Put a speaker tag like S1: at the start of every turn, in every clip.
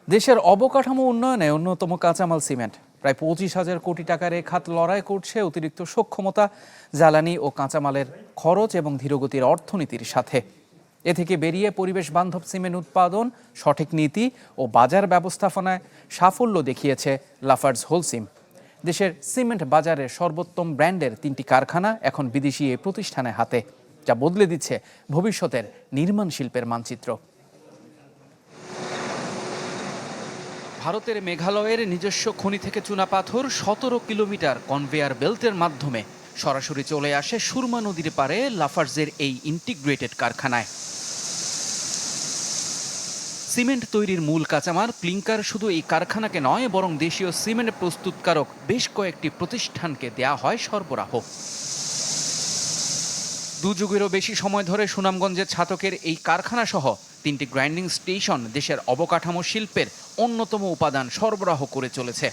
S1: দেশের অবকাঠামো উন্নয়নে অন্যতম কাঁচামাল সিমেন্ট। প্রায় 25,000 কোটি টাকার এ খাত লড়াই করছে অতিরিক্ত সক্ষমতা, জ্বালানি ও কাঁচামালের খরচ এবং ধীরগতির অর্থনীতির সাথে। এ থেকে বেরিয়ে পরিবেশ বান্ধব সিমেন্ট উৎপাদন, সঠিক নীতি ও বাজার ব্যবস্থাপনায় সাফল্য দেখিয়েছে লাফার্জ হোলসিম। দেশের সিমেন্ট বাজারের সর্বোত্তম ব্র্যান্ডের 3টি কারখানা এখন বিদেশি এই প্রতিষ্ঠানের হাতে, যা বদলে দিচ্ছে ভবিষ্যতের নির্মাণ শিল্পের মানচিত্র। ভারতের মেঘালয়ের নিজস্ব খনি থেকে চুনাপাথর 17 কিলোমিটার কনভেয়ার বেল্টের মাধ্যমে সরাসরি চলে আসে সুরমা নদীর পারে লাফার্জের এই ইন্টিগ্রেটেড কারখানায়। সিমেন্ট তৈরির মূল কাঁচামাল ক্লিংকার শুধু এই কারখানাকে নয়, বরং দেশীয় সিমেন্ট প্রস্তুতকারক বেশ কয়েকটি প্রতিষ্ঠানকে দেয়া হয় সরবরাহ। 2 যুগেরও বেশি সময় ধরে সুনামগঞ্জের ছাতকের এই কারখানা সহ 3টি গ্রাইন্ডিং স্টেশন দেশের অবকাঠামো শিল্পের অন্যতম উপাদান সরবরাহ করে চলেছে।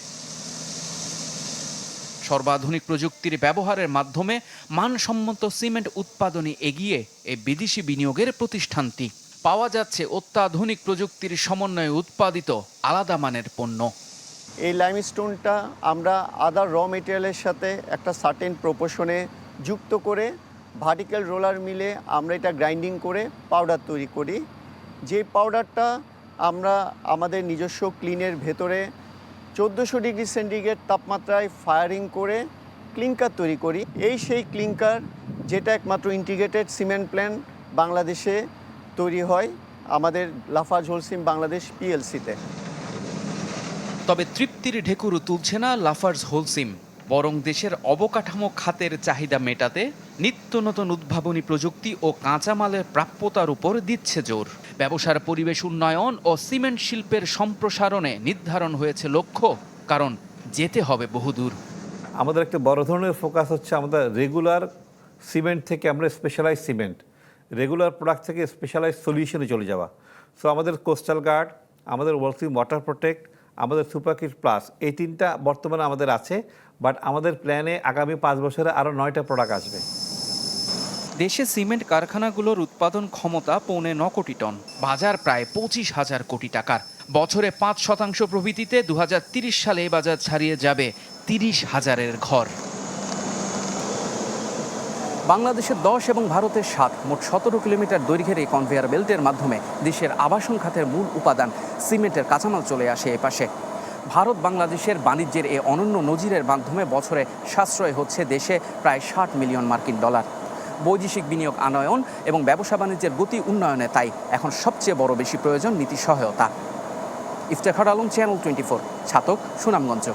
S1: সর্বাধুনিক প্রযুক্তির ব্যবহারের মাধ্যমে মানসম্মত সিমেন্ট উৎপাদনে এগিয়ে এই বিদেশি বিনিয়োগের প্রতিষ্ঠানটি। পাওয়া যাচ্ছে অত্যাধুনিক প্রযুক্তির সমন্বয়ে উৎপাদিত আলাদা মানের পণ্য।
S2: এই লাইমস্টোনটা আমরা আদার র মেটেরিয়ালের সাথে একটা সার্টেন প্রপোর্শনে যুক্ত করে ভার্টিক্যাল রোলার মিলে আমরা এটা গ্রাইন্ডিং করে পাউডার তৈরি করি। যে পাউডারটা আমরা আমাদের নিজস্ব ক্লিনের ভেতরে 1400 ডিগ্রি সেন্টিগ্রেড তাপমাত্রায় ফায়ারিং করে ক্লিংকার তৈরি করি। এই সেই ক্লিংকার যেটা একমাত্র ইন্টিগ্রেটেড সিমেন্ট প্ল্যান্ট বাংলাদেশে তৈরি হয় আমাদের লাফার্জ হোলসিম বাংলাদেশ পিএলসিতে।
S1: তবে তৃপ্তির ঢেকুরও তুলছে না লাফার্জ হোলসিম, বরং দেশের অবকাঠামো খাতের চাহিদা মেটাতে নিত্য নতুন উদ্ভাবনী প্রযুক্তি ও কাঁচামালের প্রাপ্যতার উপর দিচ্ছে জোর। ব্যবসার পরিবেশ উন্নয়ন ও সিমেন্ট শিল্পের সম্প্রসারণে নির্ধারণ হয়েছে লক্ষ্য, কারণ যেতে হবে বহুদূর।
S3: আমাদের একটা বড় ধরনের ফোকাস হচ্ছে আমাদের রেগুলার সিমেন্ট থেকে আমরা স্পেশালাইজ সিমেন্ট, রেগুলার প্রোডাক্ট থেকে স্পেশালাইজ সলিউশনে চলে যাওয়া। সো আমাদের কোস্টাল গার্ড, আমাদের হোলসিম ওয়াটার প্রোটেক্ট, আমাদের সুপারকিট প্লাস, এই 3টা বর্তমানে আমাদের আছে। বাট আমাদের প্ল্যানে আগামী 5 বছরে আরও 9টা প্রোডাক্ট আসবে।
S1: দেশে সিমেন্ট কারখানাগুলোর উৎপাদন ক্ষমতা 9.25 কোটি টন, বাজার প্রায় 25,000 কোটি টাকার। বছরে 5% প্রবৃদ্ধিতে 2030 সালে বাজার ছাড়িয়ে যাবে 30,000-এর ঘর। বাংলাদেশের 10 এবং ভারতের 7, মোট 17 কিলোমিটার দৈর্ঘ্যের এই কনভেয়ার বেল্টের মাধ্যমে দেশের আবাসন খাতের মূল উপাদান সিমেন্টের কাঁচামাল চলে আসে এপাশে। ভারত বাংলাদেশের বাণিজ্যের এই অনন্য নজিরের মাধ্যমে বছরে সাশ্রয় হচ্ছে দেশে প্রায় 60 মিলিয়ন মার্কিন ডলার। বৈদেশিক বিনিয়োগ আনয়ন এবং ব্যবসা বাণিজ্যের গতি উন্নয়নে তাই এখন সবচেয়ে বড় বেশি প্রয়োজন নীতি সহায়তা। ইফতেখার আলম, চ্যানেল 24, ছাতক, সুনামগঞ্জ।